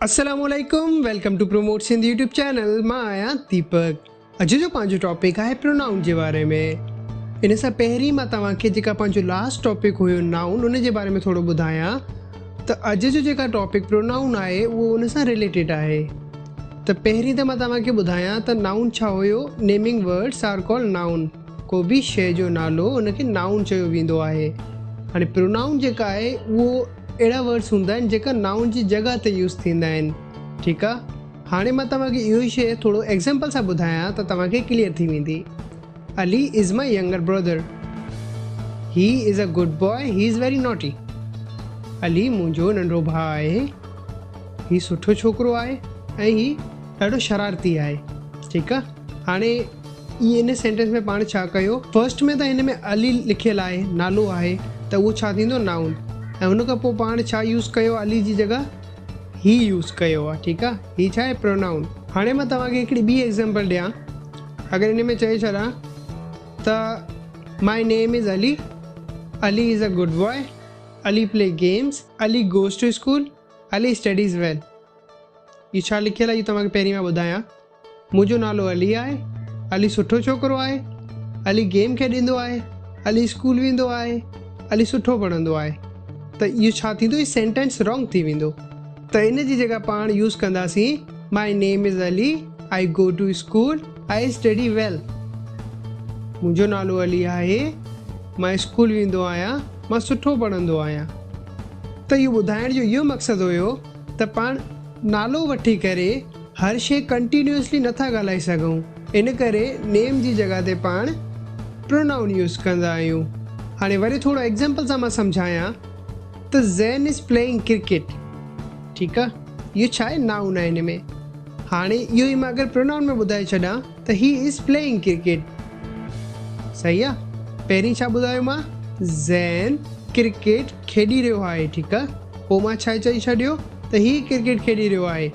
अस्सलामुअलैकुम, welcome to promote Sindh YouTube channel. मां आहियां दीपक। अॼु जो पंहिंजो टॉपिक आहे प्रोनाउन जे बारे में। इन सां पहिरीं मां तव्हांखे जेका पंहिंजो लास्ट टॉपिक हुयो नाउन, उन जे बारे में थोरो ॿुधायां त अॼु जो जेका टॉपिक प्रोनाउन आहे उहो उन सां रिलेटेड आहे। त पहिरीं त मां तव्हांखे ॿुधायां त नाउन छा हुयो। Naming words are called noun. को बि शइ जो नालो उनखे नाउन चयो वेंदो आहे। हाणे प्रोनाउन जेका आहे उहो अहिड़ा वर्ड्स हूंदा आहिनि जेका नाउन जी जॻह ते यूज़ थींदा आहिनि। ठीकु आहे। हाणे मां तव्हांखे इहो ई शइ थोरो एग्ज़ाम्पल सां ॿुधायां त तव्हांखे क्लियर थी वेंदी। Ali is my younger brother. He is a good boy, he is very naughty. Ali मुंहिंजो नंढो भाउ आहे, ही सुठो छोकिरो आहे ऐं ही ॾाढो शरारती आहे। ठीकु आहे। हाणे इन सेंटेंस में पाण छा कयो, फर्स्ट में त हिन में अली लिखियलु आहे, नालो आहे, त उहो छा थींदो, नाउन। ऐं हुन खां पोइ पाण छा यूज़ कयो, अली जी जॻह ही यूज़ कयो आहे। ठीकु आहे। ही छा आहे, प्रोनाउन। हाणे मां तव्हांखे हिकिड़ी ॿी एग्ज़ाम्पल ॾियां। अगरि हिन में चई छॾां त my name is Ali, Ali is a good boy, Ali play games, Ali goes to school, Ali studies well. इहो छा लिखियलु आहे, इहो तव्हांखे पहिरीं मां ॿुधायां। मुंहिंजो नालो अली आहे, अली सुठो छोकिरो आहे, अली गेम खेॾींदो आहे, अली स्कूल वेंदो आहे, अली सुठो पढ़ंदो आहे। त इहो छा थींदो, इहो सेंटेंस रॉन्ग थी वेंदो। त इन जी जॻह पाण यूज़ कंदासीं my name is Ali, I go to school, I study well. मुंहिंजो नालो अली आहे, मां स्कूल वेंदो आहियां, मां सुठो पढ़ंदो आहियां। त इहो ॿुधाइण जो इहो मक़सदु हुयो त पाण नालो वठी करे हर शइ कंटिन्यूअसली नथा ॻाल्हाए सघूं। इन करे नेम जी जॻह ते पाण प्रोनाउन यूज़ कंदा आहियूं। हाणे वरी थोरो एग्ज़ाम्पल सां मां सम्झायां त ज़ैन इज़ प्लेइंग क्रिकेट। ठीकु आहे। इहो छा आहे, नाउन आहे हिन में। हाणे इहो ई मां अगरि प्रोनाउन में ॿुधाए छॾां त ही इज़ प्लेइंग क्रिकेट। सही आहे। पहिरीं छा ॿुधायो मां, ज़ैन क्रिकेट खेॾी रहियो आहे। ठीकु आहे। पोइ मां छा चई छॾियो त ही क्रिकेट खेॾी रहियो आहे।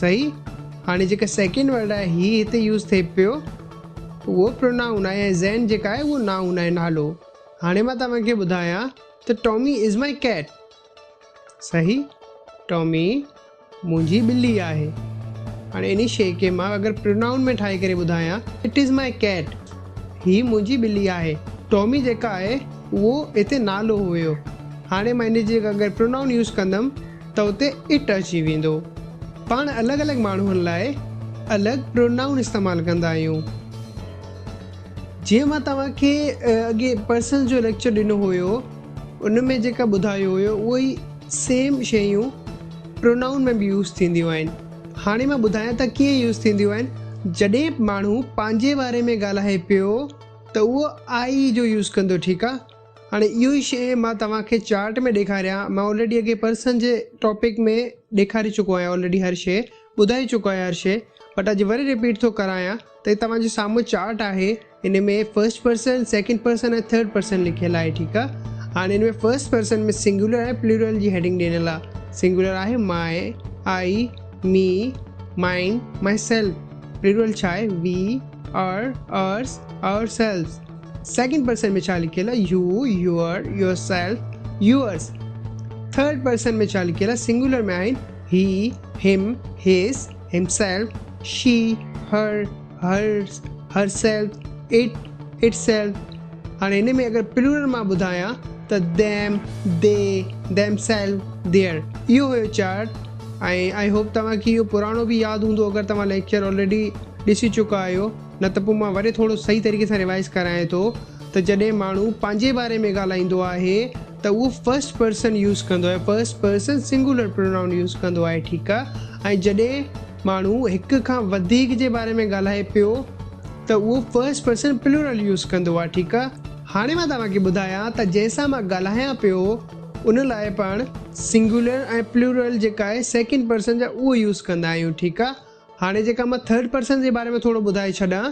सही। हाणे जेका सेकेंड वर्ड आहे ही हिते यूज़ थिए पियो, उहो प्रोनाउन आहे ऐं ज़ैन जेका आहे उहो नाउन आहे, नालो। हाणे मां तव्हांखे ॿुधायां त टॉमी इज़ माई कैट। सही। टॉमी मुंहिंजी ॿिली आहे। हाणे इन शइ खे मां अगरि प्रोनाउन में ठाहे करे ॿुधायां, इट इज़ माई कैट, ही मुंहिंजी ॿिली आहे। टॉमी जेका आहे उहो हिते नालो हुयो। हाणे मां इन जी अगरि प्रोनाउन यूज़ कंदमि त उते इट अची वेंदो। पाण अलॻि अलॻि माण्हुनि लाइ अलॻि प्रोनाउन इस्तेमालु कंदा आहियूं। जीअं मां तव्हांखे अॻे पर्सन जो लेक्चर ॾिनो हुयो, उन में जेका ॿुधायो हुयो उहो ई सेम शयूं प्रोनाउन में बि यूज़ थींदियूं आहिनि। हाणे मां ॿुधायां त कीअं यूज़ थींदियूं आहिनि। जॾहिं माण्हू पंहिंजे बारे में ॻाल्हाए पियो त उहो आई जो यूज़ कंदो। ठीकु आहे। हाणे इहो ई शइ मां तव्हांखे चार्ट में ॾेखारियां। मां ऑलरेडी अॻे पर्सन जे टॉपिक में ॾेखारे चुको आहियां, ऑलरेडी हर शइ ॿुधाए चुको आहियां, हर शइ। बट अॼु वरी रिपीट थो करायां त तव्हांजे साम्हूं चार्ट आहे। हिन में फर्स्ट पर्सन, सेकेंड पर्सन ऐं थर्ड पर्सन लिखियलु आहे। ठीकु आहे। हाणे हिन में फर्स्ट पर्सन में सिंगुलर ऐं प्लूरल जी हेडिंग ॾिनल आहे। सिंगुलर आहे माई, आई, मी, माइन, माई सेल्फ। प्लूरल छा आहे, we, are, ours, ourselves. Second person में छा लिखियलु आहे, you, your, yourself, yours. Third person में छा लिखियलु आहे, सिंगुलर में आहिनि he, him, his, himself, she, her, hers, herself, it, itself. हाणे हिन में अगरि प्लूरल मां ॿुधायां त them, they, themselves, their. इहो हुयो चार्ट। ऐं आई होप तव्हांखे इहो पुराणो बि यादि हूंदो अगरि तव्हां लेक्चर ऑलरेडी ॾिसी चुका आहियो। न त पोइ मां वरी थोरो सही तरीक़े सां रिवाइज़ करायां थो त जॾहिं माण्हू पंहिंजे बारे में ॻाल्हाईंदो आहे त उहो फर्स्ट पर्सन यूज़ कंदो आहे। First person singular pronoun use कंदो आहे। ठीकु आहे। ऐं जॾहिं माण्हू हिक खां वधीक जे बारे में ॻाल्हाए पियो त उहो फर्स्ट पर्सन प्लूरल यूज़ कंदो आहे। ठीकु आहे। हाणे मां तव्हांखे ॿुधायां त जंहिंसां मां ॻाल्हायां पियो उन लाइ पाण सिंगुलर ऐं प्लूरल जेका आहे सेकेंड पर्सन जा उहो यूज़ कंदा आहियूं। ठीकु आहे। हाणे जेका मां थर्ड पर्सन जे बारे में थोरो ॿुधाए छॾां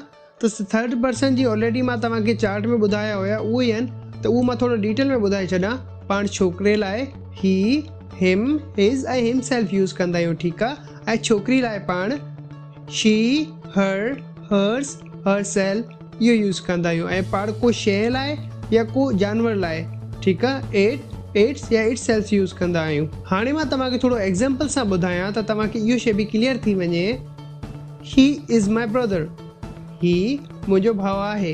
त थर्ड पर्सन जी ऑलरेडी मां तव्हांखे चार्ट में ॿुधाया हुया, उहो ई आहिनि। त उहो मां थोरो डिटेल में ॿुधाए छॾां। पाण छोकिरे लाइ ही, हिम, हिज ऐं हिम सेल्फ यूज़ कंदा आहियूं। ठीकु आहे। ऐं छोकिरी लाइ पाण she, her, hers, her self इहो यूज़ कंदा आहियूं। ऐं पाण को शइ लाइ या को जानवर लाइ, ठीकु आहे, इट, इट्स या इट्स सेल्फ यूज़ कंदा आहियूं। हाणे मां तव्हांखे थोरो एग्ज़ाम्पल सां ॿुधायां त तव्हांखे इहो शइ बि क्लियर थी वञे। ही इज़ माई ब्रदर, ही मुंहिंजो भाउ आहे।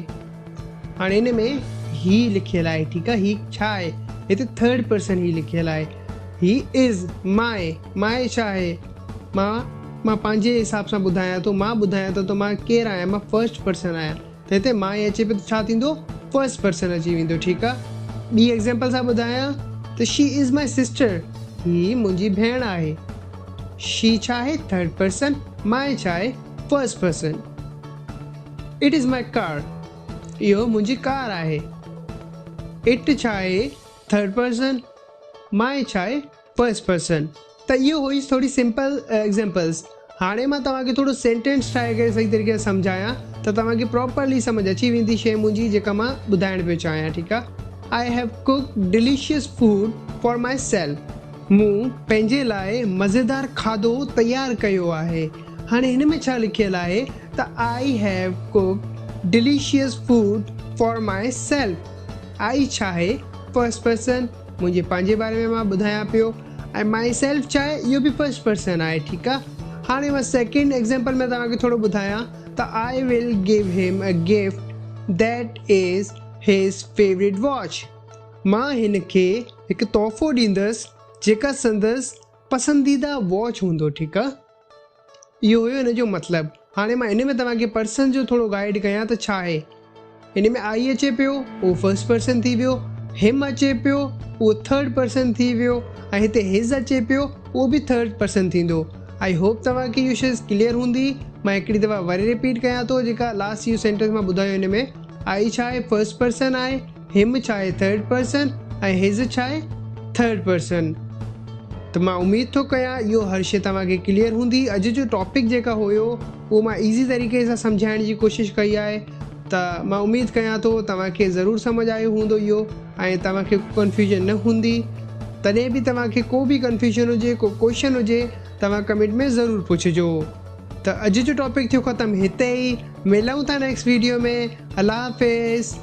हाणे हिन में ही लिखियलु आहे, ठीकु आहे। ही छा आहे, हिते थर्ड पर्सन ही लिखियलु आहे। ही इज़ माए छा आहे, मां पंहिंजे हिसाब सां ॿुधायां थो, मां ॿुधायां थो त मां केरु आहियां, मां फर्स्ट पर्सन आहियां। त हिते मां अचे पियो त छा थींदो, फर्स्ट पर्सन अची वेंदो, ठीकु आहे। ॿी एग्ज़ाम्पल सां ॿुधायां त शी इज़ माई सिस्टर, ही मुंहिंजी भेण आहे। शी छा आहे, थर्ड पर्सन, माए छा आहे, first person. It is my car, इहो मुंहिंजी कार आहे। इट छा आहे, थर्ड पर्सन, माए छा आहे, फर्स्ट पर्सन। त इहो हुई थोरी सिंपल एग्ज़ाम्पल्स। हाणे मां तव्हांखे थोरो सेंटेंस ठाहे करे सही तरीक़े सां सम्झायां त तव्हांखे प्रॉपरली सम्झ अची वेंदी शइ मुंहिंजी जेका मां ॿुधाइण पियो चाहियां, ठीकु आहे। आई have cooked delicious food for my self, मूं पंहिंजे लाइ मज़ेदार खाधो तयारु कयो आहे। हाणे हिन में छा लिखियलु आहे त I have cooked delicious food for myself. I छा आहे, फर्स्ट पर्सन, मुंहिंजे पंहिंजे बारे में मां ॿुधायां पियो, ऐं माई सेल्फ छा आहे, इहो बि फर्स्ट पर्सन आहे, ठीकु आहे। हाणे मां सेकेंड एग्ज़ाम्पल में तव्हांखे थोरो ॿुधायां त I will give him a gift that is हिज फेवरेट वॉच। मां हिन खे हिकु तोहफ़ो ॾींदसि जेका संदसि पसंदीदा वॉच हूंदो, ठीकु आहे। इहो हुयो हिन जो मतिलबु। हाणे मां हिन में तव्हांखे पर्सन जो थोरो गाइड कयां त छा आहे। हिन में आई अचे पियो, उहो फर्स्ट पर्सन थी वियो। हिम अचे पियो, उहो थर्ड पर्सन थी वियो। ऐं हिते हिज अचे पियो, उहो बि थर्ड पर्सन थींदो। आई होप तव्हांखे इहो शइ क्लियर हूंदी। मां हिकिड़ी दफ़ा वरी रिपीट कयां थो, जेका लास्ट इहो सेंटेंस मां ॿुधायो हिन में। आई छा आहे, फर्स्ट पर्सन आहे। हिम छा आहे, थर्ड पर्सन, ऐं हिज छा आहे, थर्ड पर्सन। त मां उमेद थो कयां इहो हर शइ तव्हांखे क्लियर हूंदी। अॼु जो टॉपिक जेका हुयो उहो मां ईज़ी तरीक़े सां सम्झाइण जी कोशिशि कई आहे। त मां उमेद कयां थो तव्हांखे ज़रूरु सम्झ आयो हूंदो इहो, ऐं तव्हांखे कन्फ्यूजन न हूंदी। तॾहिं बि तव्हांखे को बि कन्फ्यूजन हुजे, को क्वेश्चन हुजे, तव्हां कमेंट में ज़रूरु पुछिजो। त अॼु जो टॉपिक थियो ख़तमु हिते ई। मिलूं था नेक्स्ट वीडियो में। अल्लाह हाफ़िज़।